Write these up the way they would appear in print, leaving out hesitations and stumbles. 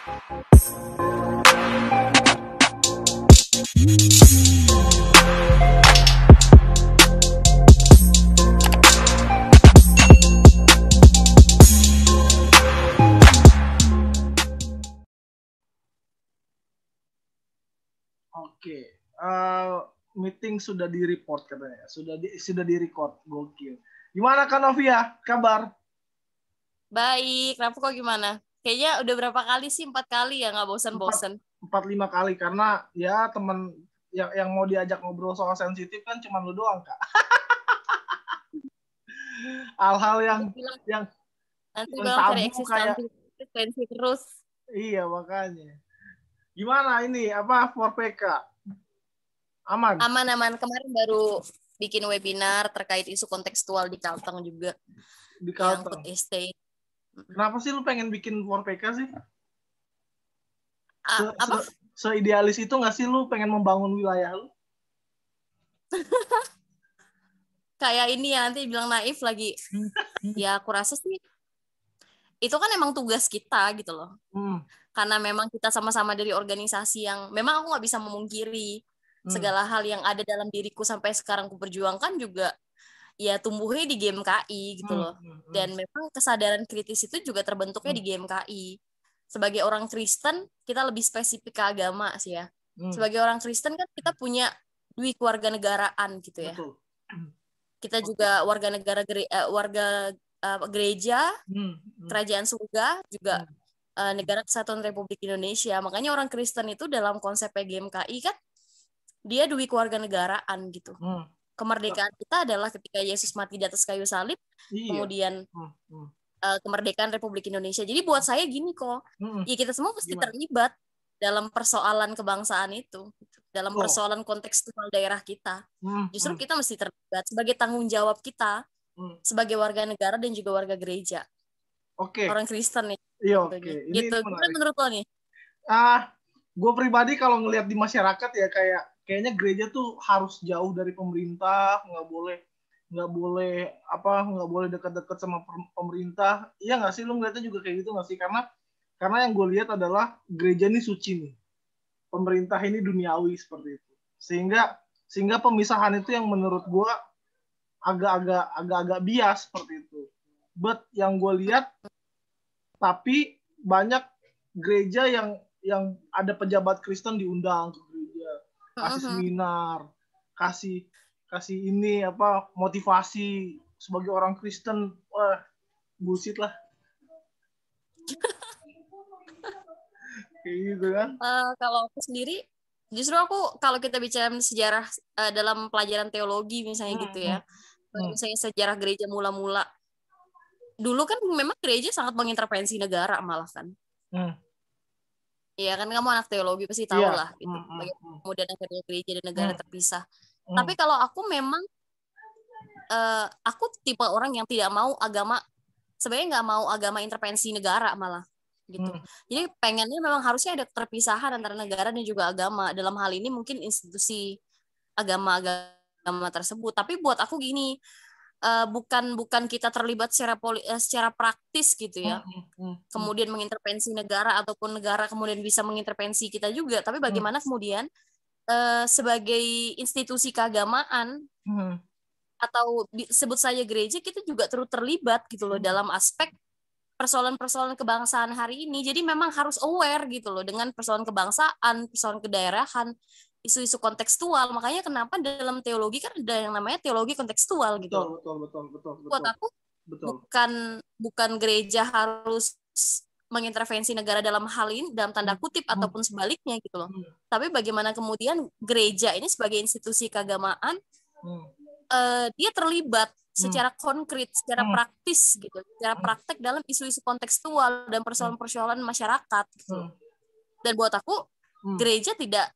Oke, meeting sudah di-report katanya, sudah di-record, gokil. Gimana Kak Novia, kabar? Baik, kenapa kok gimana? Kayaknya udah berapa kali sih? 4 kali ya, nggak bosan-bosan. 4-5 kali, karena ya teman yang mau diajak ngobrol soal sensitif kan cuma lu doang, Kak. Hal-hal yang nanti tabu kayak eksistensi terus. Iya, makanya. Gimana ini, apa, 4PK? Aman? Aman. Kemarin baru bikin webinar terkait isu kontekstual di Kalteng juga. Di Kalteng? Yang food estate. Kenapa sih lu pengen bikin 4PK sih? Apa? Seidealis itu nggak sih lu pengen membangun wilayah lu? Kayak ini ya, nanti bilang naif lagi. Ya aku rasa sih itu kan emang tugas kita gitu loh. Karena memang kita sama-sama dari organisasi yang memang aku nggak bisa memungkiri segala hal yang ada dalam diriku sampai sekarang aku perjuangkan juga ya tumbuhnya di GMKI gitu loh. Dan memang kesadaran kritis itu juga terbentuknya di GMKI. Sebagai orang Kristen, kita lebih spesifik ke agama sih ya. Sebagai orang Kristen kan kita punya dui kewarganegaraan gitu ya. Betul. Kita juga warga negara gereja, kerajaan surga, juga negara kesatuan Republik Indonesia. Makanya orang Kristen itu dalam konsep GMKI kan dia dui kewarganegaraan gitu. Kemerdekaan kita adalah ketika Yesus mati di atas kayu salib, kemudian kemerdekaan Republik Indonesia. Jadi buat saya gini kok, ya kita semua mesti terlibat dalam persoalan kebangsaan itu, dalam persoalan kontekstual daerah kita. Justru kita mesti terlibat sebagai tanggung jawab kita sebagai warga negara dan juga warga gereja. Orang Kristen nih. Iya, gitu. Gimana menurut lo nih? Gue pribadi kalau ngelihat di masyarakat ya kayaknya gereja tuh harus jauh dari pemerintah, nggak boleh dekat-dekat sama pemerintah. Iya nggak sih, lu ngeliatnya juga kayak gitu nggak sih? Karena yang gue lihat adalah gereja ini suci nih, pemerintah ini duniawi seperti itu. Sehingga pemisahan itu yang menurut gue agak-agak bias seperti itu. But yang gue lihat, tapi banyak gereja yang ada pejabat Kristen diundang ke gereja, kasih seminar, kasih ini motivasi sebagai orang Kristen. Wah, bullshit lah. Kayak gitu kan. Kalau aku sendiri, justru aku kalau kita bicara sejarah dalam pelajaran teologi misalnya gitu ya, misalnya sejarah gereja mula-mula, dulu kan memang gereja sangat mengintervensi negara malah kan. Iya kan, kamu anak teologi pasti tahu lah gitu. Kemudian akhirnya gereja dan negara terpisah. Tapi kalau aku memang aku tipe orang yang tidak mau sebenarnya nggak mau agama intervensi negara malah gitu. Jadi pengennya memang harusnya ada keterpisahan antara negara dan juga agama. Dalam hal ini mungkin institusi agama tersebut. Tapi buat aku gini, bukan kita terlibat secara praktis gitu ya. Kemudian mengintervensi negara ataupun negara kemudian bisa mengintervensi kita juga. Tapi bagaimana kemudian sebagai institusi keagamaan atau sebut saja gereja, kita juga terus terlibat gitu loh dalam aspek persoalan-persoalan kebangsaan hari ini. Jadi memang harus aware gitu loh dengan persoalan kebangsaan, persoalan kedaerahan, isu-isu kontekstual. Makanya kenapa dalam teologi kan ada yang namanya teologi kontekstual gitu. Betul. Buat aku bukan gereja harus mengintervensi negara dalam hal ini dalam tanda kutip ataupun sebaliknya gitu loh. Tapi bagaimana kemudian gereja ini sebagai institusi keagamaan dia terlibat secara konkret, secara praktis gitu, secara praktek dalam isu-isu kontekstual dan persoalan-persoalan masyarakat gitu. Dan buat aku gereja tidak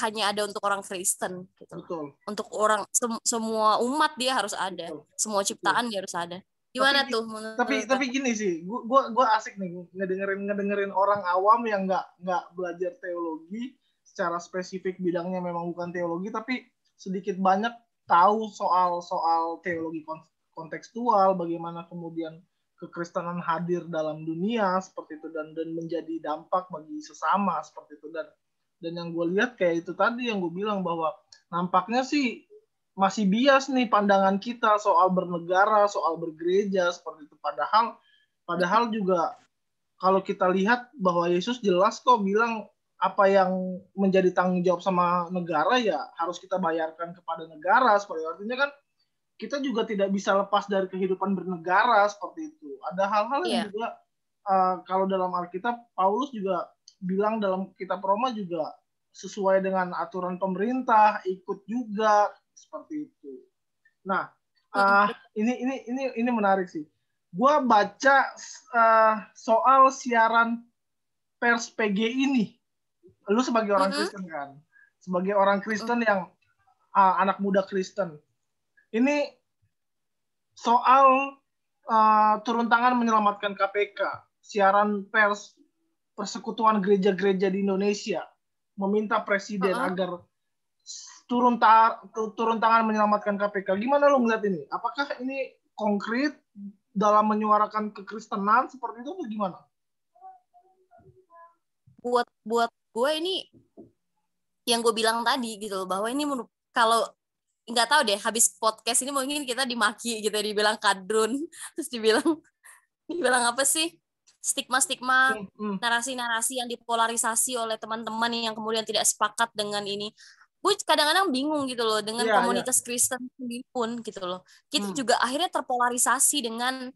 hanya ada untuk orang Kristen gitu. Untuk orang semua umat dia harus ada. Semua ciptaan dia harus ada. Gimana tapi gini sih, gue asik nih ngedengerin orang awam yang nggak belajar teologi secara spesifik, bidangnya memang bukan teologi, tapi sedikit banyak tahu soal teologi kontekstual, bagaimana kemudian kekristenan hadir dalam dunia seperti itu dan menjadi dampak bagi sesama seperti itu. Dan yang gue lihat kayak itu tadi yang gue bilang bahwa nampaknya sih masih bias nih pandangan kita soal bernegara, soal bergereja seperti itu. Padahal juga kalau kita lihat bahwa Yesus jelas kok bilang apa yang menjadi tanggung jawab sama negara ya harus kita bayarkan kepada negara. Seperti artinya kan kita juga tidak bisa lepas dari kehidupan bernegara seperti itu. Ada hal-hal yang juga kalau dalam Alkitab Paulus juga bilang dalam kitab Roma juga sesuai dengan aturan pemerintah, ikut juga seperti itu. Nah, ini menarik sih. Gua baca soal siaran pers PGI ini. Lu sebagai orang Kristen kan, sebagai orang Kristen yang anak muda Kristen. Ini soal turun tangan menyelamatkan KPK, siaran pers Persekutuan Gereja-Gereja di Indonesia meminta presiden agar turun tangan menyelamatkan KPK. Gimana lo melihat ini? Apakah ini konkret dalam menyuarakan kekristenan seperti itu atau gimana? Buat gue ini yang gue bilang tadi gitu loh, bahwa ini kalau nggak tahu deh habis podcast ini mungkin kita dimaki gitu, dibilang kadrun, terus dibilang apa sih, stigma narasi-narasi yang dipolarisasi oleh teman-teman yang kemudian tidak sepakat dengan ini. Gue kadang-kadang bingung gitu loh dengan komunitas Kristen sendiri pun gitu loh. Kita juga akhirnya terpolarisasi dengan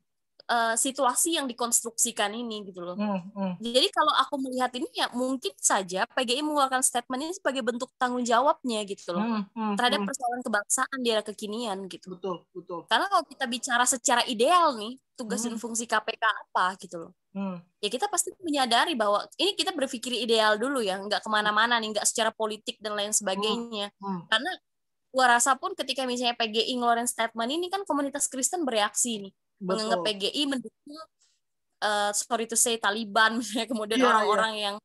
situasi yang dikonstruksikan ini gitu loh. Jadi kalau aku melihat ini ya mungkin saja PGI mengeluarkan statement ini sebagai bentuk tanggung jawabnya gitu loh terhadap persoalan kebangsaan di era kekinian gitu. Betul. Karena kalau kita bicara secara ideal nih tugas dan fungsi KPK apa gitu loh. Ya kita pasti menyadari bahwa ini kita berpikir ideal dulu ya, nggak kemana-mana nih, nggak secara politik dan lain sebagainya. Karena gua rasa pun ketika misalnya PGI ngeluarin statement ini kan komunitas Kristen bereaksi nih. Menganggap PGI mendukung sorry to say Taliban misalnya, kemudian orang-orang yang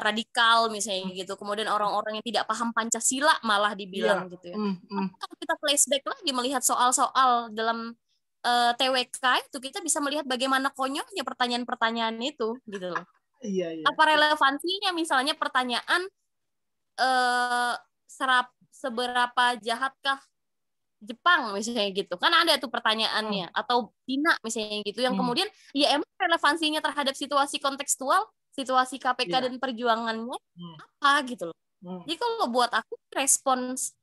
radikal misalnya gitu, kemudian orang-orang yang tidak paham Pancasila malah dibilang gitu ya. Kalau kita flashback lagi melihat soal-soal dalam TWK itu, kita bisa melihat bagaimana konyolnya pertanyaan-pertanyaan itu gitu loh. Apa relevansinya misalnya pertanyaan seberapa jahatkah Jepang misalnya gitu, kan ada tuh pertanyaannya, atau Cina misalnya gitu, yang kemudian ya emang relevansinya terhadap situasi kontekstual, situasi KPK dan perjuangannya apa gitu loh. Jadi kalau buat aku respons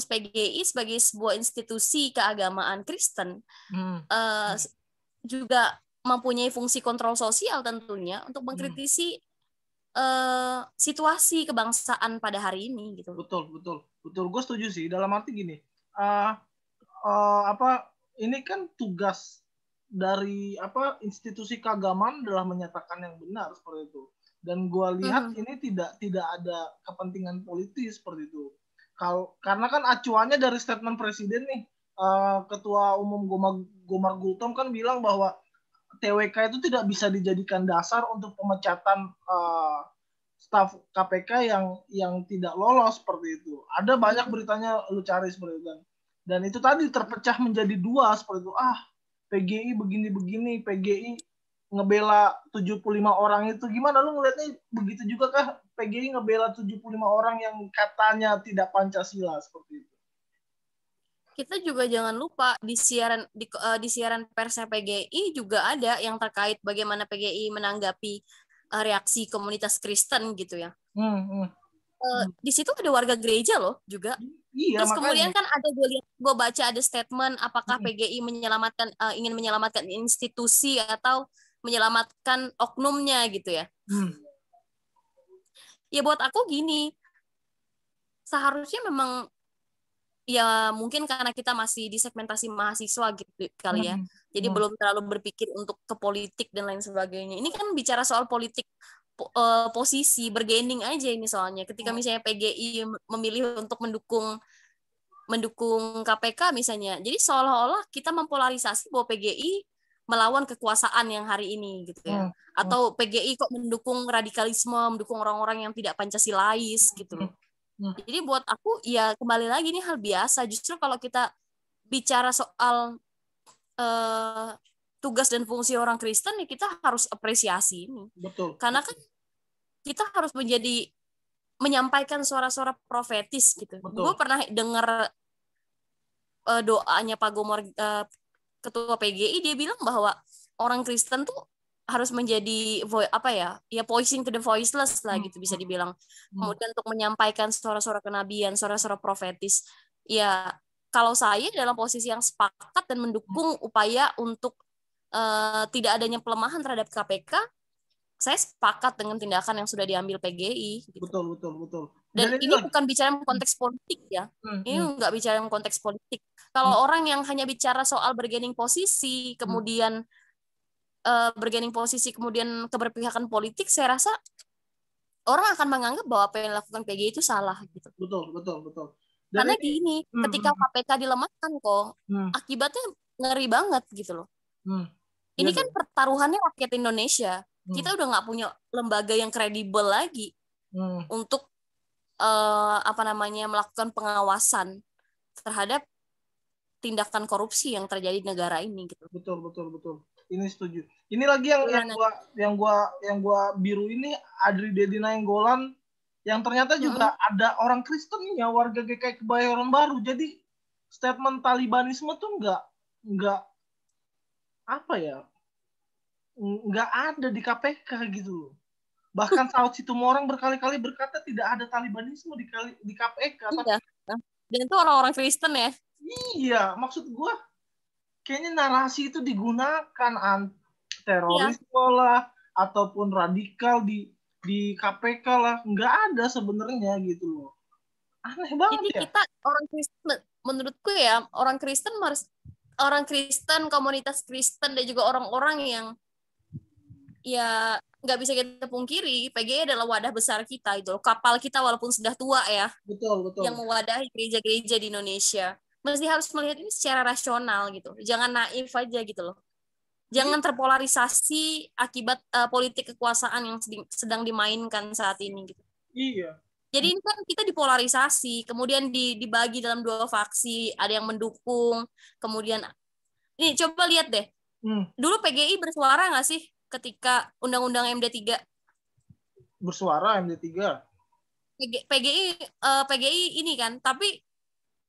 PGI sebagai sebuah institusi keagamaan Kristen juga mempunyai fungsi kontrol sosial tentunya untuk mengkritisi situasi kebangsaan pada hari ini gitu. Betul, gue setuju sih, dalam arti gini. Ini kan tugas dari institusi keagamaan adalah menyatakan yang benar seperti itu, dan gue lihat ini tidak ada kepentingan politis seperti itu. Karena kan acuannya dari statement presiden nih, Ketua Umum Gomar Gultom kan bilang bahwa TWK itu tidak bisa dijadikan dasar untuk pemecatan staf KPK yang tidak lolos seperti itu. Ada banyak beritanya, lu cari seperti itu. Dan itu tadi terpecah menjadi dua seperti itu. PGI begini-begini, PGI ngebela 75 orang itu. Gimana lu ngeliatnya, begitu juga kah PGI ngebela 75 orang yang katanya tidak Pancasila seperti itu? Kita juga jangan lupa di siaran pers PGI juga ada yang terkait bagaimana PGI menanggapi reaksi komunitas Kristen gitu ya. Di situ ada warga gereja loh juga. Iya, terus makanya. Kemudian kan ada gue baca ada statement apakah PGI ingin menyelamatkan institusi atau menyelamatkan oknumnya gitu ya. Ya buat aku gini, seharusnya memang ya mungkin karena kita masih di segmentasi mahasiswa gitu kali ya. Jadi belum terlalu berpikir untuk ke politik dan lain sebagainya. Ini kan bicara soal politik posisi bergaining aja ini soalnya. Ketika misalnya PGI memilih untuk mendukung KPK misalnya. Jadi seolah-olah kita mempolarisasi bahwa PGI melawan kekuasaan yang hari ini gitu ya. Atau PGI kok mendukung radikalisme, mendukung orang-orang yang tidak Pancasilais gitu loh. Jadi buat aku ya kembali lagi ini hal biasa. Justru kalau kita bicara soal tugas dan fungsi orang Kristen ya kita harus apresiasi ini. Betul. Karena kan kita harus menyampaikan suara-suara profetis gitu. Gue pernah dengar doanya Pak Gomor, ketua PGI, dia bilang bahwa orang Kristen tuh harus menjadi voicing to the voiceless lah gitu bisa dibilang. Kemudian untuk menyampaikan suara-suara kenabian, suara-suara profetis. Ya kalau saya dalam posisi yang sepakat dan mendukung upaya untuk tidak adanya pelemahan terhadap KPK, saya sepakat dengan tindakan yang sudah diambil PGI. Gitu. Betul. Dan ini bukan bicara konteks politik ya. Ini nggak bicara konteks politik. Kalau orang yang hanya bicara soal bergaining posisi, kemudian kemudian keberpihakan politik, saya rasa orang akan menganggap bahwa apa yang dilakukan PGI itu salah gitu. Betul. Karena gini, ketika KPK dilemahkan kok, akibatnya ngeri banget gitu loh. Ini kan pertaruhannya rakyat Indonesia. Kita udah nggak punya lembaga yang kredibel lagi untuk melakukan pengawasan terhadap tindakan korupsi yang terjadi di negara ini gitu. Betul. Ini setuju. Ini lagi yang gua biru ini Adri Dedi Nainggolan yang ternyata juga ada orang Kristennya, warga GKI Kebayoran Baru. Jadi statement Talibanisme tuh nggak ada di KPK gitu loh. Bahkan Saud Situmorang berkali-kali berkata tidak ada Talibanisme di KPK. Iya. Dan itu orang-orang Kristen ya. Iya, maksud gue kayaknya narasi itu digunakan terorisme lah ataupun radikal di KPK lah, nggak ada sebenarnya gitu loh. Aneh banget. Jadi kita orang Kristen, menurutku ya orang Kristen, komunitas Kristen dan juga orang-orang yang ya nggak bisa kita pungkiri, PGI adalah wadah besar kita itu, kapal kita walaupun sudah tua ya. Betul. Yang mewadahi gereja-gereja di Indonesia. Mesti harus melihat ini secara rasional gitu. Jangan naif aja gitu loh. Jangan terpolarisasi akibat politik kekuasaan yang sedang dimainkan saat ini gitu. Iya. Jadi ini kan kita dipolarisasi, kemudian dibagi dalam dua faksi, ada yang mendukung, kemudian ini coba lihat deh. Dulu PGI bersuara nggak sih ketika Undang-Undang MD3? Bersuara MD3. PGI ini kan, tapi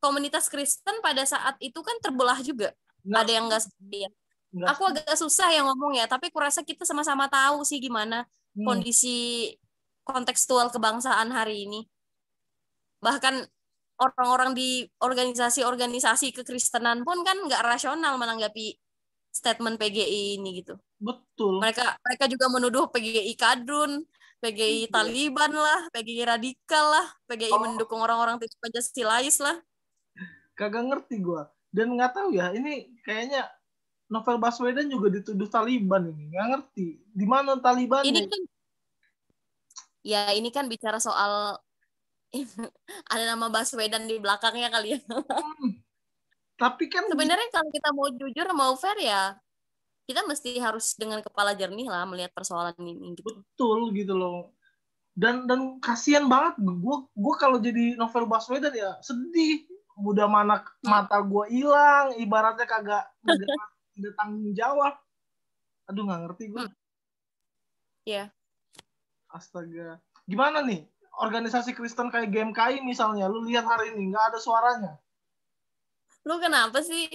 komunitas Kristen pada saat itu kan terbelah juga. Ada yang nggak setia. Aku agak susah yang ngomong ya, tapi kurasa kita sama-sama tahu sih gimana kondisi kontekstual kebangsaan hari ini. Bahkan orang-orang di organisasi-organisasi kekristenan pun kan nggak rasional menanggapi statement PGI ini gitu. Betul. Mereka juga menuduh PGI kadrun, PGI Taliban lah, PGI radikal lah, PGI mendukung orang-orang tidak Pancasilais lah. Kagak ngerti gue. Dan nggak tahu ya, ini kayaknya Novel Baswedan juga dituduh Taliban ini. Nggak ngerti. Di mana Taliban? Ini kan bicara soal ada nama Baswedan di belakangnya kali ya. Tapi kan sebenarnya kalau kita mau jujur, mau fair ya, kita mesti harus dengan kepala jernih lah melihat persoalan ini. Gitu. Betul gitu loh. Dan kasihan banget. Gue kalau jadi Novel Baswedan ya sedih. Udah mana mata gue hilang, ibaratnya kagak ada tanggung jawab. Aduh, nggak ngerti gue. Iya. Astaga. Gimana nih? Organisasi Kristen kayak GMKI misalnya, lu lihat hari ini nggak ada suaranya. Lu kenapa sih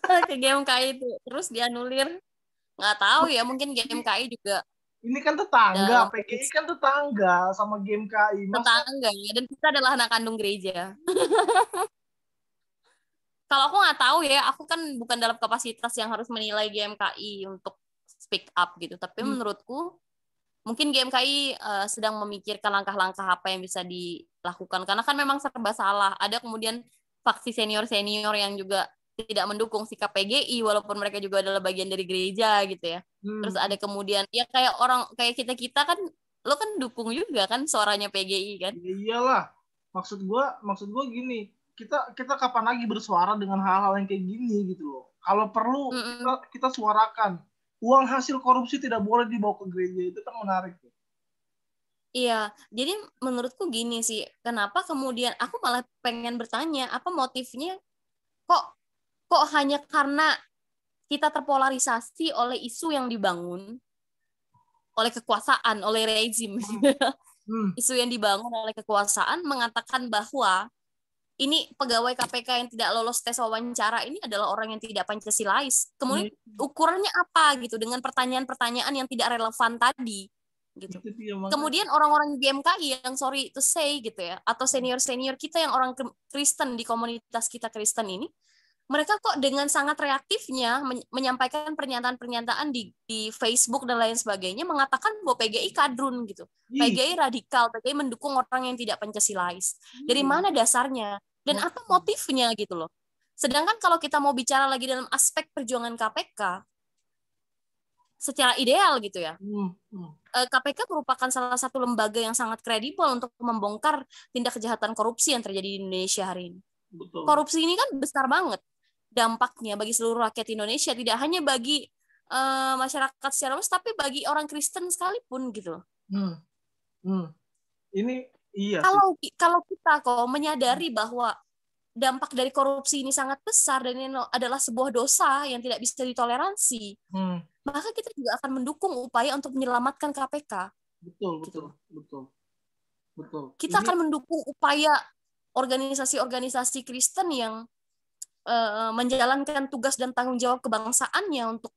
ke GMKI itu terus dianulir? Nggak tahu ya, mungkin GMKI juga. Ini kan tetangga, PGI kan tetangga sama GMKI. Tetangga, dan kita adalah anak kandung gereja. Kalau aku nggak tahu ya, aku kan bukan dalam kapasitas yang harus menilai GMKI untuk speak up gitu. Tapi menurutku, mungkin GMKI sedang memikirkan langkah-langkah apa yang bisa dilakukan. Karena kan memang serba salah. Ada kemudian faksi senior-senior yang juga tidak mendukung sikap PGI, walaupun mereka juga adalah bagian dari gereja gitu ya. Terus ada kemudian, ya kayak kita kan, lo kan dukung juga kan suaranya PGI kan? Ya iyalah. Maksud gue gini. Kita kapan lagi bersuara dengan hal-hal yang kayak gini gitu loh. Kalau perlu kita suarakan. Uang hasil korupsi tidak boleh dibawa ke gereja, itu kan menarik. Iya, jadi menurutku gini sih, kenapa kemudian aku malah pengen bertanya apa motifnya kok hanya karena kita terpolarisasi oleh isu yang dibangun oleh kekuasaan, oleh rezim. Isu yang dibangun oleh kekuasaan mengatakan bahwa ini pegawai KPK yang tidak lolos tes wawancara ini adalah orang yang tidak Pancasilais. Kemudian ukurannya apa gitu dengan pertanyaan-pertanyaan yang tidak relevan tadi gitu. Kemudian orang-orang GMKI yang sorry to say gitu ya, atau senior-senior kita yang orang Kristen di komunitas kita Kristen ini, mereka kok dengan sangat reaktifnya menyampaikan pernyataan-pernyataan di Facebook dan lain sebagainya mengatakan bahwa PGI kadrun gitu. PGI radikal, PGI mendukung orang yang tidak Pancasilais. Dari mana dasarnya? Dan apa motifnya gitu loh. Sedangkan kalau kita mau bicara lagi dalam aspek perjuangan KPK, secara ideal gitu ya, KPK merupakan salah satu lembaga yang sangat kredibel untuk membongkar tindak kejahatan korupsi yang terjadi di Indonesia hari ini. Betul. Korupsi ini kan besar banget dampaknya bagi seluruh rakyat Indonesia, tidak hanya bagi masyarakat secara luas, tapi bagi orang Kristen sekalipun gitu. Ini iya. Kalau kita kok menyadari bahwa dampak dari korupsi ini sangat besar dan ini adalah sebuah dosa yang tidak bisa ditoleransi, maka kita juga akan mendukung upaya untuk menyelamatkan KPK. Betul. Kita akan mendukung upaya organisasi-organisasi Kristen yang menjalankan tugas dan tanggung jawab kebangsaannya untuk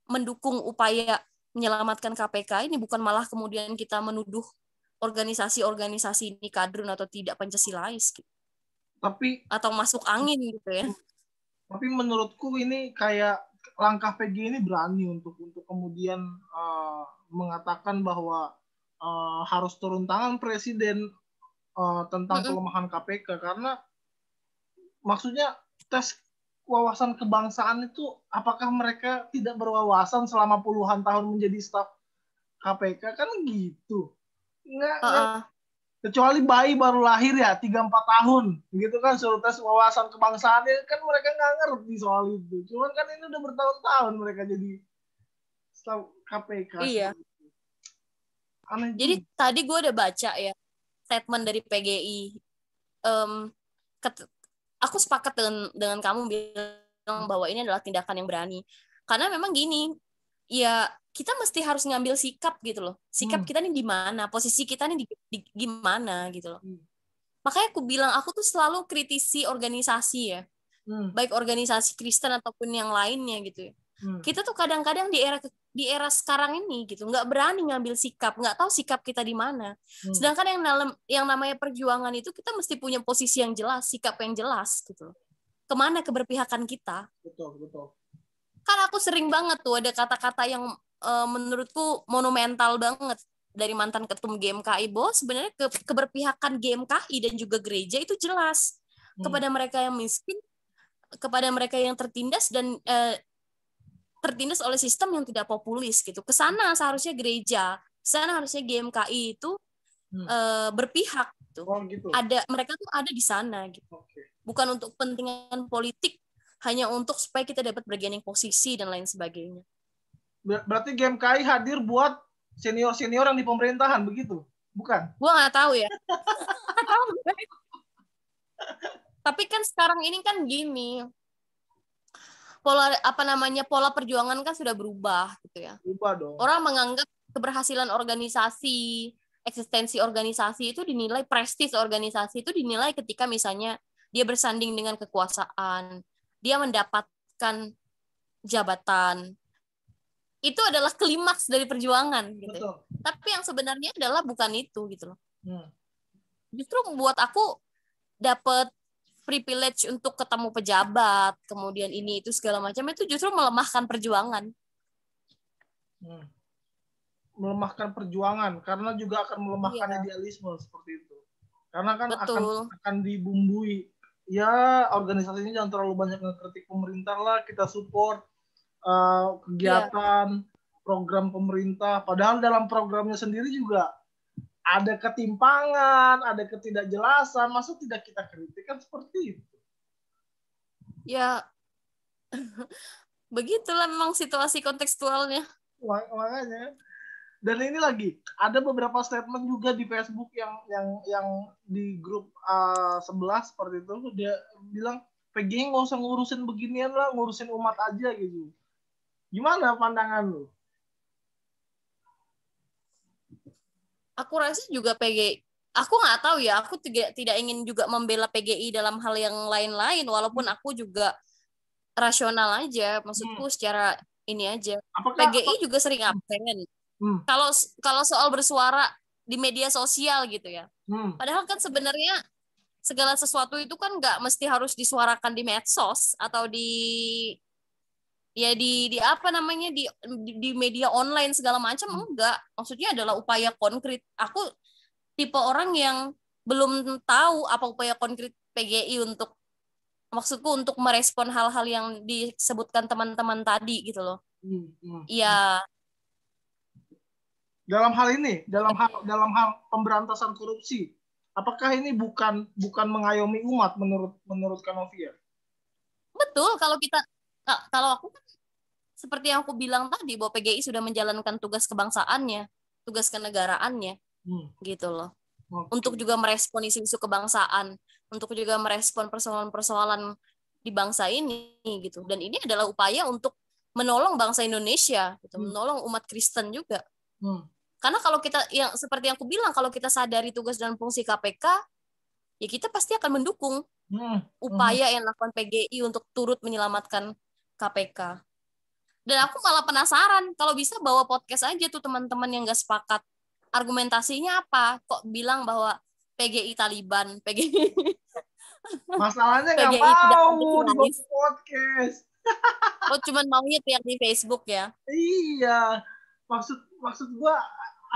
mendukung upaya menyelamatkan KPK ini, bukan malah kemudian kita menuduh organisasi-organisasi ini kadrun atau tidak Pancasilais gitu. Atau masuk angin gitu ya. Tapi menurutku ini kayak langkah PG ini berani untuk kemudian mengatakan bahwa harus turun tangan presiden tentang pelemahan KPK, karena maksudnya tes wawasan kebangsaan itu, apakah mereka tidak berwawasan selama puluhan tahun menjadi staf KPK kan gitu. Nggak. Kecuali bayi baru lahir ya 3-4 tahun gitu kan suruh tes wawasan kebangsaan, kan mereka nggak ngerti soal itu. Cuman kan ini udah bertahun-tahun mereka jadi staf KPK. Iya. Jadi tadi gue udah baca ya statement dari PGI. Aku sepakat dengan kamu bilang bahwa ini adalah tindakan yang berani. Karena memang gini, ya kita mesti harus ngambil sikap gitu loh. Sikap kita nih di mana, posisi kita nih di gimana gitu loh. Makanya aku bilang aku tuh selalu kritisi organisasi ya. Baik organisasi Kristen ataupun yang lainnya gitu ya. Kita tuh kadang-kadang di era sekarang ini gitu nggak berani ngambil sikap, nggak tahu sikap kita di mana. Sedangkan yang namanya perjuangan itu kita mesti punya posisi yang jelas, sikap yang jelas gitu. Kemana keberpihakan kita? Betul. Kan aku sering banget tuh ada kata-kata yang menurutku monumental banget dari mantan ketum GMKI, bahwa sebenarnya keberpihakan GMKI dan juga gereja itu jelas kepada mereka yang miskin, kepada mereka yang tertindas dan tertindas oleh sistem yang tidak populis gitu. Kesana seharusnya gereja, kesana harusnya GMKI itu berpihak gitu. Gitu. Mereka tuh ada di sana gitu. Bukan untuk kepentingan politik, hanya untuk supaya kita dapat bergaining posisi dan lain sebagainya. Berarti GMKI hadir buat senior-senior yang di pemerintahan begitu? Bukan? Gua nggak tahu ya. Tapi kan sekarang ini kan gini, pola perjuangan kan sudah berubah gitu ya. Berubah dong. Orang menganggap keberhasilan organisasi, eksistensi organisasi itu dinilai, prestis organisasi itu dinilai ketika misalnya dia bersanding dengan kekuasaan, dia mendapatkan jabatan. Itu adalah klimaks dari perjuangan gitu. Betul. Tapi yang sebenarnya adalah bukan itu gitu loh. Justru membuat aku dapat privilege untuk ketemu pejabat, kemudian ini itu segala macam, itu justru melemahkan perjuangan. Melemahkan perjuangan karena juga akan melemahkan idealisme seperti itu. Karena kan akan dibumbui, ya organisasinya jangan terlalu banyak ngekritik pemerintah lah, kita support kegiatan program pemerintah. Padahal dalam programnya sendiri juga ada ketimpangan, ada ketidakjelasan, masa tidak kita kritik, kan seperti itu. Ya, begitulah memang situasi kontekstualnya. Makanya. Dan ini lagi, ada beberapa statement juga di Facebook yang di grup 11 seperti itu, dia bilang, PGI nggak usah ngurusin beginian lah, ngurusin umat aja gitu. Gimana pandangan lu? Aku rasa juga PGI. Aku nggak tahu ya. Aku tidak ingin juga membela PGI dalam hal yang lain-lain. Walaupun aku juga rasional aja. Maksudku secara ini aja. PGI juga sering absen. Kalau soal bersuara di media sosial gitu ya. Padahal kan sebenarnya segala sesuatu itu kan nggak mesti harus disuarakan di medsos atau di apa namanya di media online segala macam. Enggak, maksudnya adalah upaya konkret. Aku tipe orang yang belum tahu apa upaya konkret PGI untuk, maksudku untuk merespon hal-hal yang disebutkan teman-teman tadi gitu loh. Iya. Dalam hal ini, dalam hal pemberantasan korupsi, apakah ini bukan mengayomi umat menurut Kanovia? Betul, kalau aku kan seperti yang aku bilang tadi bahwa PGI sudah menjalankan tugas kebangsaannya, tugas kenegaraannya, gitu loh. Untuk juga merespon isu-isu kebangsaan, untuk juga merespon persoalan-persoalan di bangsa ini gitu. Dan ini adalah upaya untuk menolong bangsa Indonesia, gitu, menolong umat Kristen juga. Karena kalau kita yang seperti yang aku bilang, kalau kita sadari tugas dan fungsi KPK, ya kita pasti akan mendukung upaya yang dilakukan PGI untuk turut menyelamatkan KPK. Dan aku malah penasaran, kalau bisa bawa podcast aja tuh teman-teman yang nggak sepakat. Argumentasinya apa? Kok bilang bahwa PGI Taliban, PGI... Masalahnya nggak mau di podcast. Oh, cuman maunya teriak di Facebook ya? Iya. Maksud gua,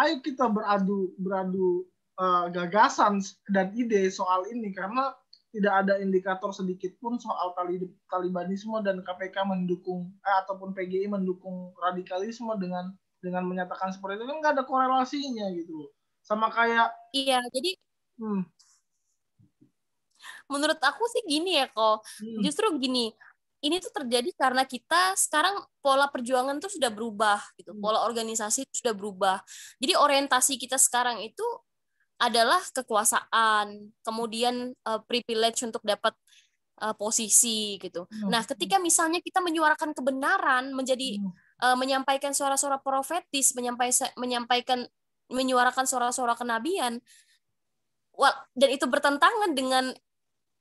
ayo kita beradu gagasan dan ide soal ini, karena tidak ada indikator sedikit pun soal Talibanisme dan KPK mendukung ataupun PGI mendukung radikalisme dengan menyatakan seperti itu, kan nggak ada korelasinya gitu. Sama kayak iya, jadi menurut aku sih gini ya kok. Justru gini, ini tuh terjadi karena kita sekarang pola perjuangan tuh sudah berubah gitu. Pola organisasi itu sudah berubah. Jadi orientasi kita sekarang itu adalah kekuasaan, kemudian privilege untuk dapat posisi gitu. Nah, ketika misalnya kita menyuarakan kebenaran, menjadi menyampaikan suara-suara profetis, menyuarakan suara-suara kenabian, dan itu bertentangan dengan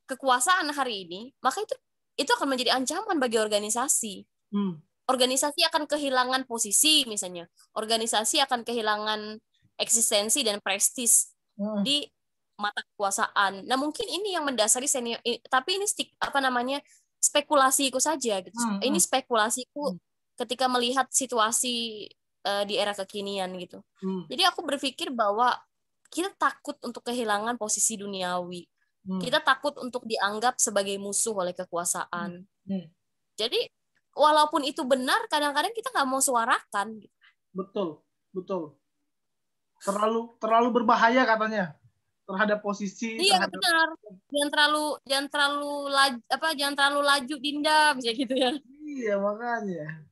kekuasaan hari ini, maka itu akan menjadi ancaman bagi organisasi. Organisasi akan kehilangan posisi misalnya. Organisasi akan kehilangan eksistensi dan prestis di mata kekuasaan. Nah, mungkin ini yang mendasari senior, tapi ini spekulasiku saja gitu. Ini spekulasiku ketika melihat situasi di era kekinian gitu. Jadi aku berpikir bahwa kita takut untuk kehilangan posisi duniawi. Kita takut untuk dianggap sebagai musuh oleh kekuasaan. Jadi walaupun itu benar, kadang-kadang kita nggak mau suarakan. Betul. Terlalu berbahaya katanya terhadap posisi. Iya, benar. Jangan terlalu laju Dinda, bisa gitu ya. Iya, makanya.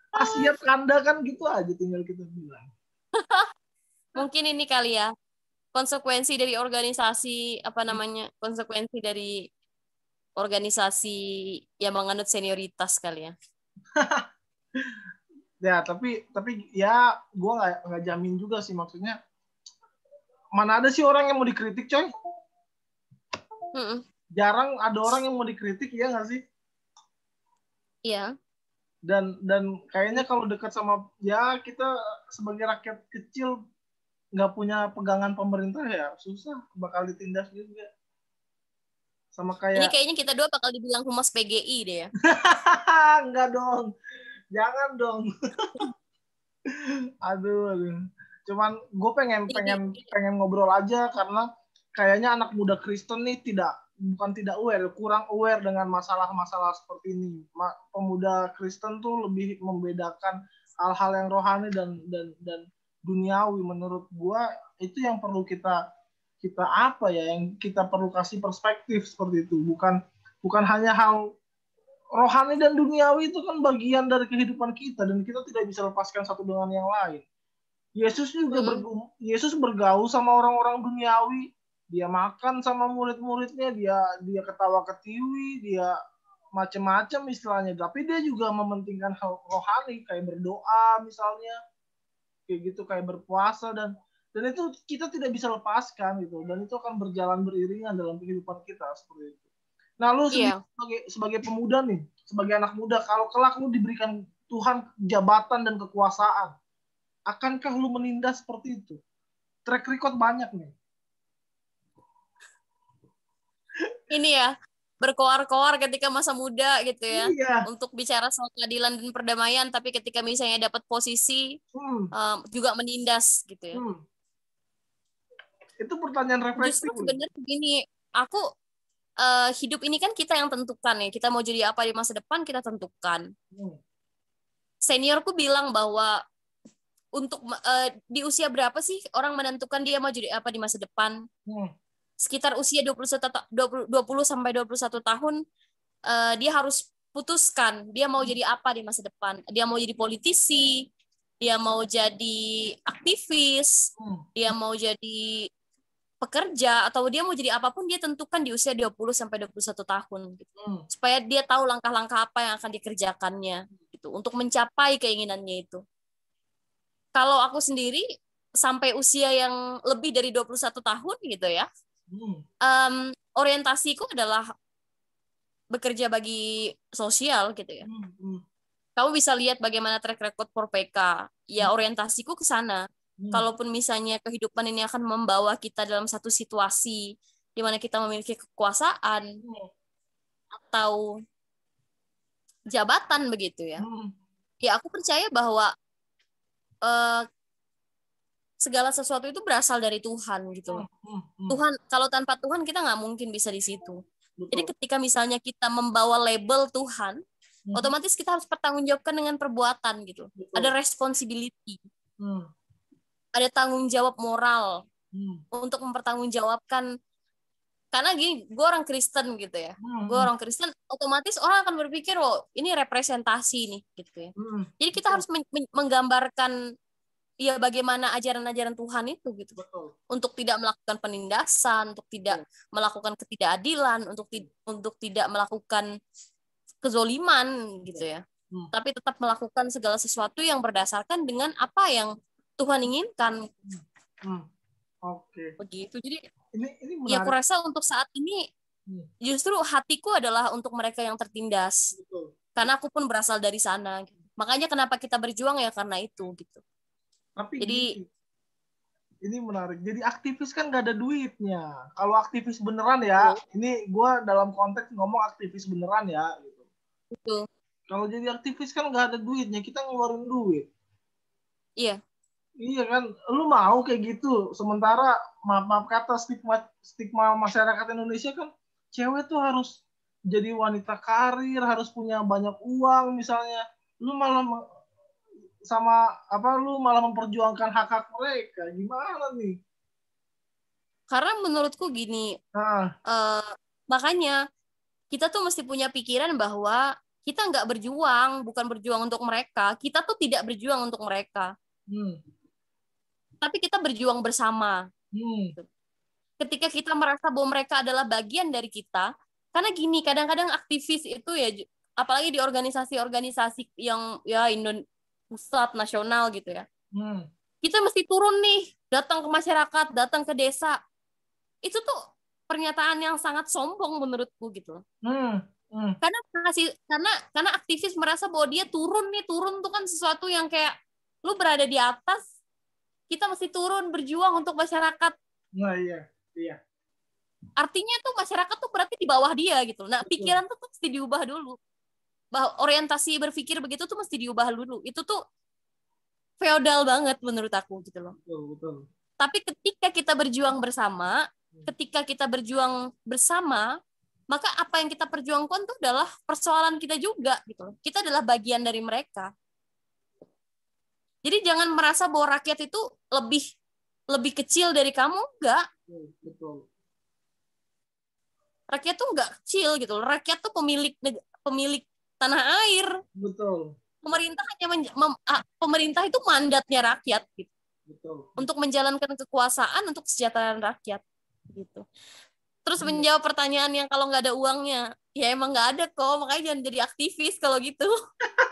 Siap Kanda kan gitu aja tinggal kita bilang. Mungkin ini kali ya. Konsekuensi dari organisasi konsekuensi dari organisasi yang menganut senioritas kali ya. Ya, tapi ya gue nggak jamin juga sih, maksudnya mana ada sih orang yang mau dikritik, coy? Jarang ada orang yang mau dikritik, ya nggak sih? Iya. Dan kayaknya kalau dekat sama kita sebagai rakyat kecil nggak punya pegangan pemerintah, ya susah, bakal ditindas juga. Sama kayak ini kayaknya kita dua bakal dibilang humas PGI deh ya. Enggak dong, jangan dong. aduh. Cuman gue pengen ngobrol aja, karena kayaknya anak muda Kristen nih bukan tidak aware, kurang aware dengan masalah-masalah seperti ini. Pemuda Kristen tuh lebih membedakan hal-hal yang rohani dan duniawi. Menurut gua itu yang perlu kita yang kita perlu kasih perspektif seperti itu. Bukan hanya hal rohani dan duniawi, itu kan bagian dari kehidupan kita dan kita tidak bisa lepaskan satu dengan yang lain. Yesus juga Yesus bergaul sama orang-orang duniawi. Dia makan sama murid-muridnya, dia ketawa ketiwi, dia macam-macam istilahnya, tapi dia juga mementingkan hal rohani kayak berdoa misalnya, kayak gitu, kayak berpuasa, dan itu kita tidak bisa lepaskan gitu, dan itu akan berjalan beriringan dalam kehidupan kita seperti itu. Nah, lu sebagai pemuda nih, sebagai anak muda, kalau kelak lu diberikan Tuhan jabatan dan kekuasaan, akankah lu menindas seperti itu? Track record banyak nih. Ini ya, berkoar-koar ketika masa muda gitu ya. Iya. Untuk bicara soal keadilan dan perdamaian, tapi ketika misalnya dapat posisi juga menindas gitu ya. Itu pertanyaan refleksif. Justru sebenarnya begini, aku hidup ini kan kita yang tentukan ya. Kita mau jadi apa di masa depan kita tentukan. Seniorku bilang bahwa untuk di usia berapa sih orang menentukan dia mau jadi apa di masa depan? Sekitar usia 20 sampai 21 tahun dia harus putuskan dia mau jadi apa di masa depan. Dia mau jadi politisi, dia mau jadi aktivis, dia mau jadi pekerja, atau dia mau jadi apapun, dia tentukan di usia 20 sampai 21 tahun gitu. Supaya dia tahu langkah-langkah apa yang akan dikerjakannya gitu untuk mencapai keinginannya itu. Kalau aku sendiri sampai usia yang lebih dari 21 tahun gitu ya. Orientasiku adalah bekerja bagi sosial gitu ya. Kamu bisa lihat bagaimana track record PK. Ya orientasiku ke sana. Kalaupun misalnya kehidupan ini akan membawa kita dalam satu situasi di mana kita memiliki kekuasaan atau jabatan begitu ya. Ya aku percaya bahwa segala sesuatu itu berasal dari Tuhan gitu loh. Tuhan, kalau tanpa Tuhan kita nggak mungkin bisa di situ. Jadi ketika misalnya kita membawa label Tuhan, otomatis kita harus bertanggungjawabkan dengan perbuatan gitu. Ada responsibility. Ada tanggung jawab moral untuk mempertanggungjawabkan. Karena gini, gue orang Kristen gitu ya. Gue orang Kristen, otomatis orang akan berpikir, oh ini representasi nih gitu ya. Jadi kita harus menggambarkan ya bagaimana ajaran-ajaran Tuhan itu gitu. Untuk tidak melakukan penindasan, untuk tidak melakukan ketidakadilan, untuk tidak melakukan kezoliman gitu ya. Tapi tetap melakukan segala sesuatu yang berdasarkan dengan apa yang Tuhan inginkan. Oke. Begitu. Jadi ini ya aku rasa untuk saat ini justru hatiku adalah untuk mereka yang tertindas. Karena aku pun berasal dari sana. Makanya kenapa kita berjuang ya karena itu gitu. Tapi jadi ini menarik. Jadi aktivis kan nggak ada duitnya. Kalau aktivis beneran ya, ini gue dalam konteks ngomong aktivis beneran ya. Gitu. Betul. Kalau jadi aktivis kan nggak ada duitnya, kita ngeluarin duit. Iya. Iya kan, lu mau kayak gitu. Sementara maaf kata stigma masyarakat Indonesia kan, cewek tuh harus jadi wanita karir, harus punya banyak uang misalnya. Lu malah memperjuangkan hak mereka. Gimana nih? Karena menurutku gini, makanya kita tuh mesti punya pikiran bahwa kita nggak berjuang, bukan berjuang untuk mereka. Kita tuh tidak berjuang untuk mereka. Tapi kita berjuang bersama. Ketika kita merasa bahwa mereka adalah bagian dari kita, karena gini, kadang-kadang aktivis itu ya, apalagi di organisasi-organisasi yang ya pusat nasional gitu ya, kita mesti turun nih, datang ke masyarakat, datang ke desa. Itu tuh pernyataan yang sangat sombong menurutku gitu. Karena aktivis merasa bahwa dia turun tuh kan sesuatu yang kayak lu berada di atas. Kita mesti turun berjuang untuk masyarakat. Nah, iya. Artinya tuh masyarakat tuh berarti di bawah dia gitu. Nah, pikiran tuh mesti diubah dulu. Bahwa orientasi berpikir begitu tuh mesti diubah dulu. Itu tuh feodal banget menurut aku gitu loh. Betul. Tapi ketika kita berjuang bersama, maka apa yang kita perjuangkan tuh adalah persoalan kita juga gitu loh. Kita adalah bagian dari mereka. Jadi jangan merasa bahwa rakyat itu lebih kecil dari kamu, enggak. Betul. Rakyat tuh enggak kecil gitu. Rakyat tuh pemilik tanah air. Betul. Pemerintah itu mandatnya rakyat gitu. Betul. Untuk menjalankan kekuasaan untuk kesejahteraan rakyat gitu. Terus menjawab pertanyaan yang kalau nggak ada uangnya, ya emang nggak ada kok, makanya jangan jadi aktivis kalau gitu.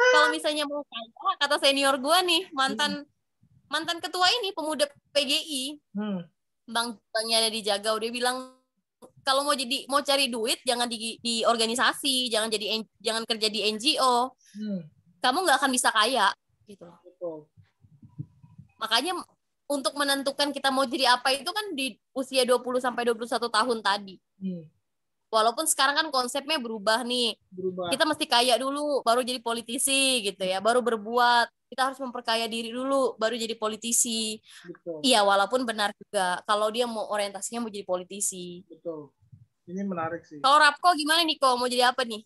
Kalau misalnya mau kaya, kata senior gue nih, mantan ketua ini pemuda PGI, bangnya ada dijaga, udah bilang kalau mau cari duit jangan di organisasi, jangan kerja di NGO, kamu nggak akan bisa kaya gitu. Makanya untuk menentukan kita mau jadi apa itu kan di usia 20 sampai 21 tahun tadi. Walaupun sekarang kan konsepnya berubah nih. Kita mesti kaya dulu baru jadi politisi gitu ya, baru berbuat. Kita harus memperkaya diri dulu baru jadi politisi. Betul. Iya, walaupun benar juga kalau dia mau orientasinya mau jadi politisi. Betul. Ini menarik sih. Kalau Rapko gimana nih, kok mau jadi apa nih?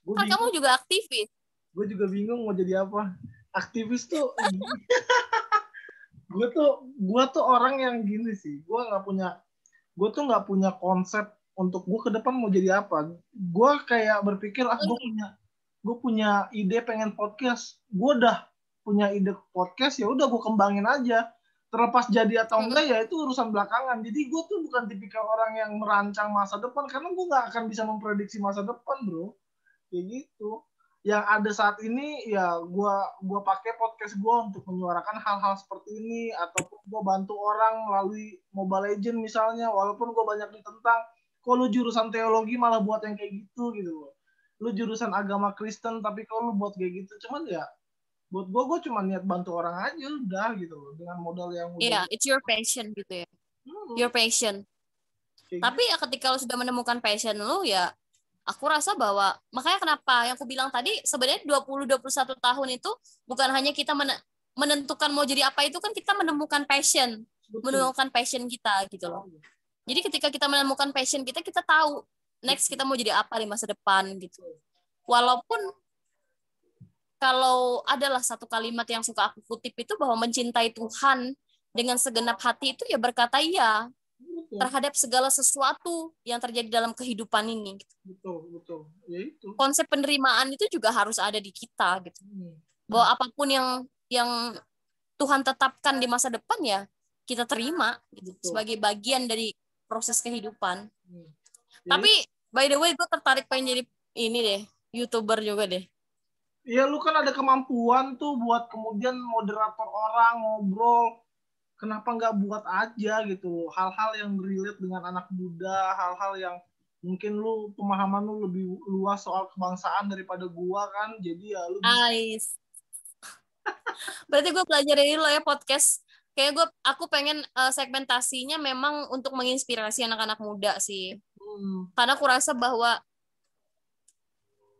Kan kamu juga aktivis. Gue juga bingung mau jadi apa. Aktivis tuh gue tuh orang yang gini sih. Gue tuh nggak punya konsep untuk gue ke depan mau jadi apa. Gue kayak berpikir gue punya ide pengen podcast. Gue udah punya ide podcast, ya udah gue kembangin aja. Terlepas jadi atau enggak ya itu urusan belakangan. Jadi gue tuh bukan tipikal orang yang merancang masa depan karena gue nggak akan bisa memprediksi masa depan, bro. Kayak gitu. Yang ada saat ini ya gue pakai podcast gue untuk menyuarakan hal-hal seperti ini, ataupun gue bantu orang melalui Mobile Legends misalnya, walaupun gue banyak ditentang, kok lu jurusan teologi malah buat yang kayak gitu loh. Lu jurusan agama Kristen tapi kalau lu buat kayak gitu, cuman ya buat gue cuma niat bantu orang aja udah gitu loh, dengan modal yang udah. It's your passion gitu ya. Your passion. Kayak tapi gitu. Ya ketika lu sudah menemukan passion lu ya, aku rasa bahwa makanya kenapa yang aku bilang tadi sebenarnya 20-21 tahun itu bukan hanya kita menentukan mau jadi apa, itu kan kita menemukan passion. Betul. Menemukan passion kita gitu loh. Jadi ketika kita menemukan passion kita tahu next kita mau jadi apa di masa depan gitu. Walaupun kalau adalah satu kalimat yang suka aku kutip itu bahwa mencintai Tuhan dengan segenap hati itu ya berkata iya terhadap segala sesuatu yang terjadi dalam kehidupan ini. Betul. Ya itu. Konsep penerimaan itu juga harus ada di kita gitu. Bahwa apapun yang Tuhan tetapkan di masa depan ya kita terima gitu, sebagai bagian dari proses kehidupan. Tapi by the way gue tertarik pengen jadi ini deh, YouTuber juga deh. Iya, lu kan ada kemampuan tuh buat kemudian moderator orang, ngobrol. Kenapa nggak buat aja gitu, hal-hal yang relate dengan anak muda, hal-hal yang mungkin lu pemahaman lu lebih luas soal kebangsaan daripada gua kan, jadi ya lu bisa. Berarti gue belajar dari lo ya podcast. Kayak aku pengen segmentasinya memang untuk menginspirasi anak-anak muda sih. Karena aku rasa bahwa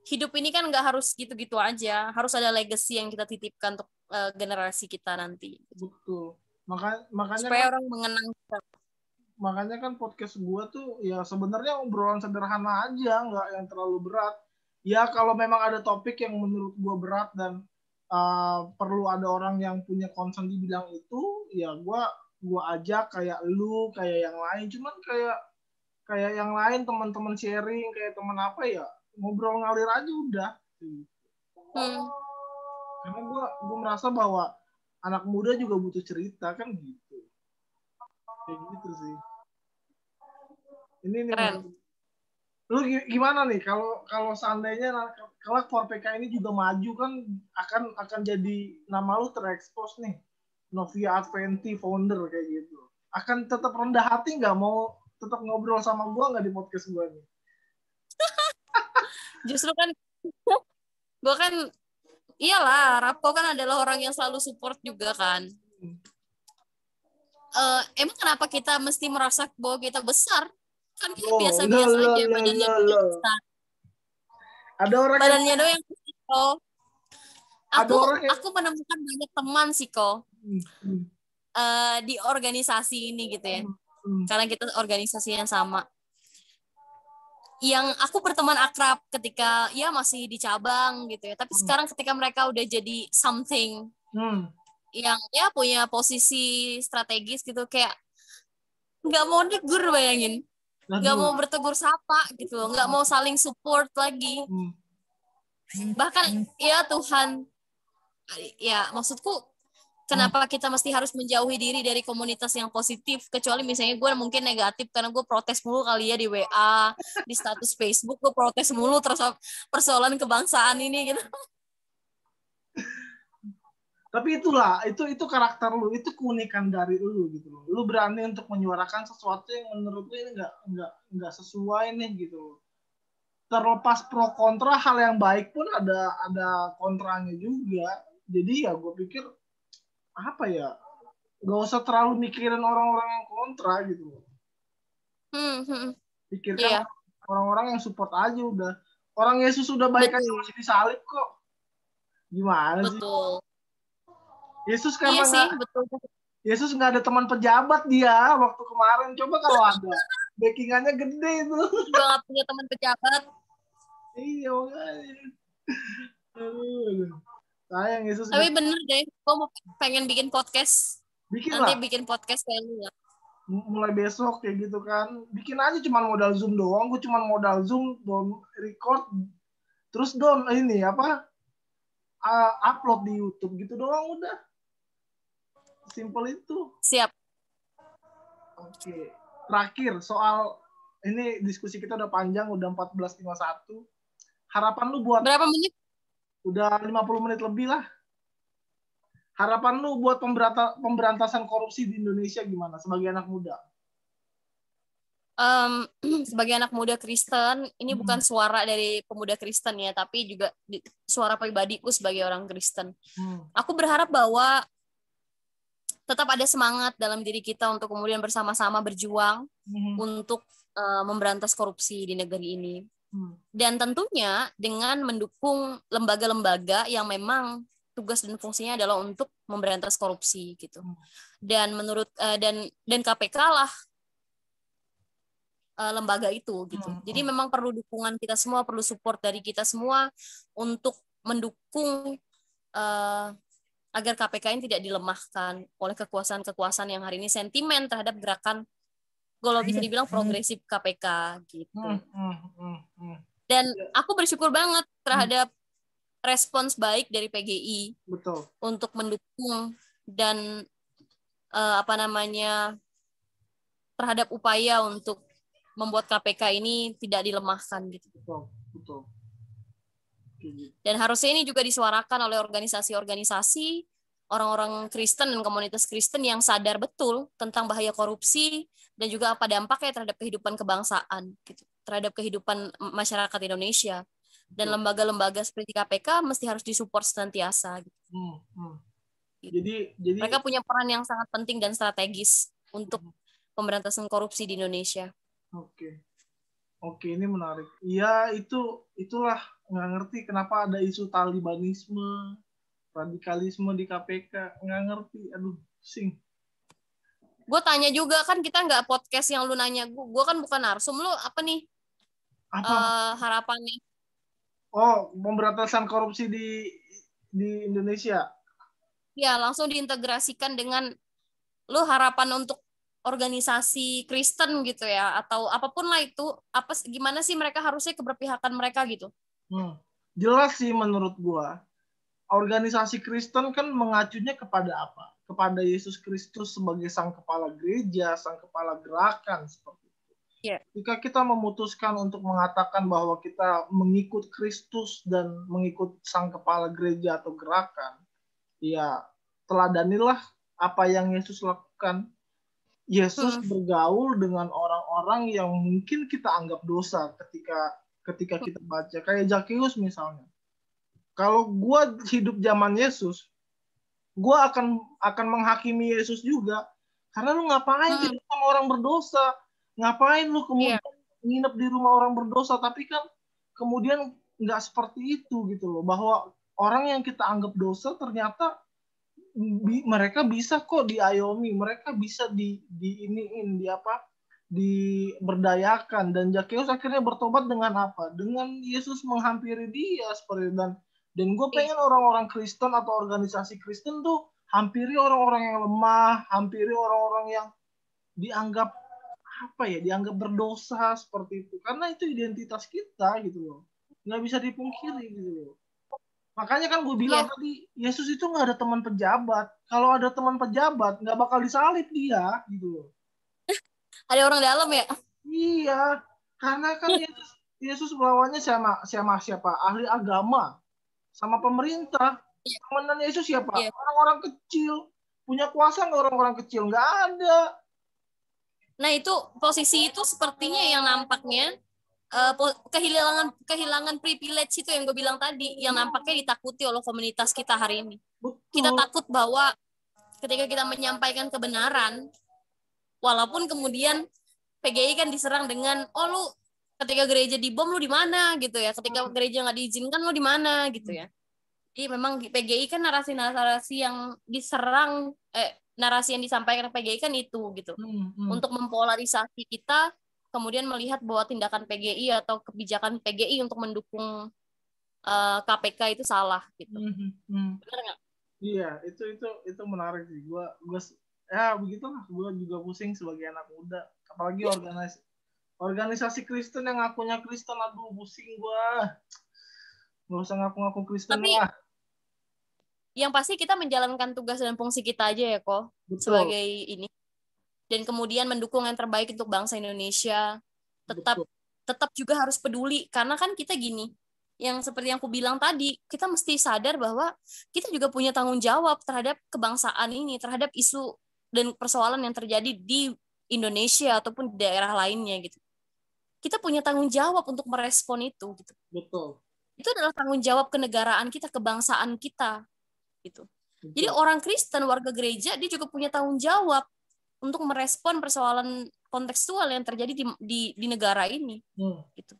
hidup ini kan nggak harus gitu-gitu aja, harus ada legacy yang kita titipkan untuk generasi kita nanti. Betul. Makanya supaya kan, orang mengenang kita. Makanya kan podcast gue tuh ya sebenarnya obrolan sederhana aja, nggak yang terlalu berat. Ya kalau memang ada topik yang menurut gue berat dan perlu ada orang yang punya concern di bidang itu, ya gue ajak kayak lu, kayak yang lain. Cuman kayak yang lain teman-teman sharing, kayak teman apa ya, ngobrol ngalir aja udah. Karena gue merasa bahwa anak muda juga butuh cerita kan gitu. Kayak gitu sih. Ini nih. Lu gimana nih kalau seandainya kalau 4PK ini juga maju kan akan jadi nama lu terekspos nih. Novia Adventi founder kayak gitu. Akan tetap rendah hati nggak mau tetap ngobrol sama gue nggak di podcast gue nih? Justru kan gue kan iyalah, Rapko kan adalah orang yang selalu support juga kan. Emang kenapa kita mesti merasa bahwa kita besar? Kan kita biasa-biasa aja badannya besar. Ada orang badannya doang yang kecil. Aku menemukan banyak teman sih kok di organisasi ini gitu ya. Karena kita organisasi yang sama. Yang aku berteman akrab ketika ya masih di cabang gitu ya, tapi sekarang ketika mereka udah jadi something yang ya punya posisi strategis gitu, kayak nggak mau negur, bayangin, nggak mau bertegur sapa gitu, nggak mau saling support lagi. Bahkan ya Tuhan, ya maksudku Kenapa kita mesti harus menjauhi diri dari komunitas yang positif? Kecuali misalnya gue mungkin negatif karena gue protes mulu kali ya di WA, di status Facebook gue protes mulu terus persoalan kebangsaan ini gitu. Tapi itulah, itu karakter lu, itu keunikan dari lu gitu loh. Lu berani untuk menyuarakan sesuatu yang menurut lu ini nggak sesuai nih gitu. Terlepas pro kontra, hal yang baik pun ada kontranya juga. Jadi ya gue pikir apa ya, nggak usah terlalu mikirin orang-orang yang kontra gitu loh. Pikirkan orang-orang yang support aja udah. Orang Yesus sudah baik aja masih disalib kok. Gimana sih? Betul. Yesus karena Yesus nggak ada teman pejabat dia waktu kemarin. Coba kalau ada, backingannya gede itu. Gue nggak punya teman pejabat. Iya, sayang Yesus. Tapi bener deh, gue mau pengen bikin podcast. Nanti bikin podcast kayak lu lah. Mulai besok kayak gitu kan. Bikin aja cuma modal Zoom doang. Gue cuma modal Zoom, record, terus ini apa? Upload di YouTube gitu doang udah. Simple itu. Siap. Oke. Terakhir soal ini diskusi kita udah panjang, udah 14:51. Harapan lu buat berapa menit? Udah 50 menit lebih lah. Harapan lu buat pemberantasan korupsi di Indonesia gimana sebagai anak muda? Sebagai anak muda Kristen, ini bukan suara dari pemuda Kristen ya, tapi juga suara pribadiku sebagai orang Kristen. Aku berharap bahwa tetap ada semangat dalam diri kita untuk kemudian bersama-sama berjuang untuk memberantas korupsi di negeri ini. Dan tentunya dengan mendukung lembaga-lembaga yang memang tugas dan fungsinya adalah untuk memberantas korupsi gitu. Dan menurut dan KPK lah lembaga itu gitu. Jadi memang perlu dukungan kita semua, perlu support dari kita semua untuk mendukung agar KPK ini tidak dilemahkan oleh kekuasaan-kekuasaan yang hari ini sentimen terhadap gerakan kalau bisa dibilang progresif KPK gitu. Dan aku bersyukur banget terhadap respons baik dari PGI. Betul. Untuk mendukung dan terhadap upaya untuk membuat KPK ini tidak dilemahkan gitu. Betul. Dan harusnya ini juga disuarakan oleh organisasi-organisasi orang-orang Kristen dan komunitas Kristen yang sadar betul tentang bahaya korupsi dan juga apa dampaknya terhadap kehidupan kebangsaan gitu, terhadap kehidupan masyarakat Indonesia. Dan lembaga-lembaga seperti KPK mesti harus disupport senantiasa gitu. Jadi mereka punya peran yang sangat penting dan strategis untuk pemberantasan korupsi di Indonesia. Oke, ini menarik. Iya, itulah nggak ngerti kenapa ada isu Talibanisme, radikalisme di KPK, nggak ngerti. Aduh, pusing. Gue tanya juga kan, kita nggak podcast yang lu nanya gue kan bukan narsum, lu apa nih harapannya? Oh, pemberantasan korupsi di Indonesia. Ya, langsung diintegrasikan dengan lu harapan untuk organisasi Kristen gitu ya, atau apapun lah itu, gimana sih mereka harusnya keberpihakan mereka gitu? Jelas sih menurut gua, organisasi Kristen kan mengacunya kepada apa? Kepada Yesus Kristus sebagai sang kepala gereja, sang kepala gerakan seperti itu. Jika kita memutuskan untuk mengatakan bahwa kita mengikut Kristus dan mengikut sang kepala gereja atau gerakan, ya teladanilah apa yang Yesus lakukan. Yesus bergaul dengan orang-orang yang mungkin kita anggap dosa ketika kita baca. Kayak Zakeus misalnya. Kalau gue hidup zaman Yesus, gue akan menghakimi Yesus juga. Karena lu ngapain hidup sama orang berdosa? Ngapain lu kemudian nginep di rumah orang berdosa? Tapi kan kemudian nggak seperti itu gitu loh. Bahwa orang yang kita anggap dosa ternyata mereka bisa kok diayomi, mereka bisa diberdayakan. Dan Zakeus akhirnya bertobat dengan apa? Dengan Yesus menghampiri dia seperti dan gue pengen orang-orang Kristen atau organisasi Kristen tuh hampiri orang-orang yang lemah, hampiri orang-orang yang dianggap berdosa seperti itu, karena itu identitas kita gitu loh, nggak bisa dipungkiri gitu loh. Makanya kan gue bilang tadi, Yesus itu nggak ada teman pejabat. Kalau ada teman pejabat, nggak bakal disalib dia, gitu. Ada orang dalam ya? Iya, karena kan Yesus melawannya siapa? Ahli agama, sama pemerintah. Temenan Yesus siapa? Orang-orang kecil. Punya kuasa nggak orang-orang kecil? Nggak ada. Nah itu posisi itu sepertinya yang nampaknya kehilangan privilege itu yang gue bilang tadi, yang nampaknya ditakuti oleh komunitas kita hari ini. Betul. Kita takut bahwa ketika kita menyampaikan kebenaran, walaupun kemudian PGI kan diserang dengan, oh lu ketika gereja dibom lu di mana gitu ya, ketika gereja nggak diizinkan lu di mana gitu ya. Jadi memang PGI kan narasi-narasi yang diserang, narasi yang disampaikan PGI kan itu gitu, untuk mempolarisasi kita, kemudian melihat bahwa tindakan PGI atau kebijakan PGI untuk mendukung KPK itu salah gitu. Benar nggak? Iya, itu menarik sih. Gue ya begitulah. Gue juga pusing sebagai anak muda, apalagi organisasi Kristen yang ngakunya Kristen. Aduh, pusing gue. Nggak usah ngaku-ngaku Kristen. Tapi lah. Yang pasti kita menjalankan tugas dan fungsi kita aja ya kok, sebagai ini. Dan kemudian mendukung yang terbaik untuk bangsa Indonesia. Tetap juga harus peduli, karena kan kita gini, yang seperti yang aku bilang tadi, kita mesti sadar bahwa kita juga punya tanggung jawab terhadap kebangsaan ini, terhadap isu dan persoalan yang terjadi di Indonesia ataupun di daerah lainnya gitu. Kita punya tanggung jawab untuk merespon itu gitu. Betul. Itu adalah tanggung jawab kenegaraan kita, kebangsaan kita gitu. Jadi orang Kristen, warga gereja, dia juga punya tanggung jawab untuk merespon persoalan kontekstual yang terjadi di negara ini. Gitu.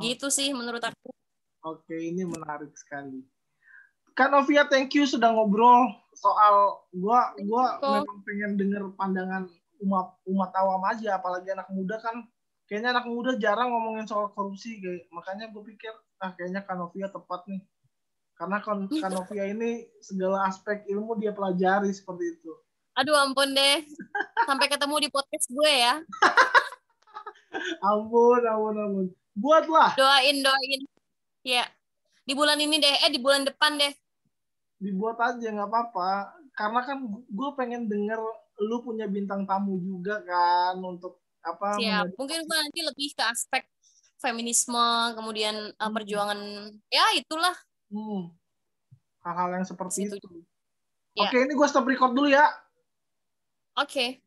Gitu sih menurut aku. Oke, ini menarik sekali. Kak Novia, thank you sudah ngobrol soal gua memang pengen denger pandangan umat awam aja, apalagi anak muda kan. Kayaknya anak muda jarang ngomongin soal korupsi, makanya gue pikir kayaknya Kak Novia tepat nih. Karena Kak Novia ini segala aspek ilmu dia pelajari seperti itu. Aduh ampun deh. Sampai ketemu di podcast gue ya. Ampun. Buatlah. Doain. Ya. Di bulan ini deh, di bulan depan deh. Dibuat aja, nggak apa-apa. Karena kan gue pengen denger lu punya bintang tamu juga kan, untuk apa. Siap. Mungkin gue nanti lebih ke aspek feminisme, kemudian perjuangan, ya itulah. Hal-hal yang seperti itu. Ya. Oke, ini gue stop record dulu ya. Oke.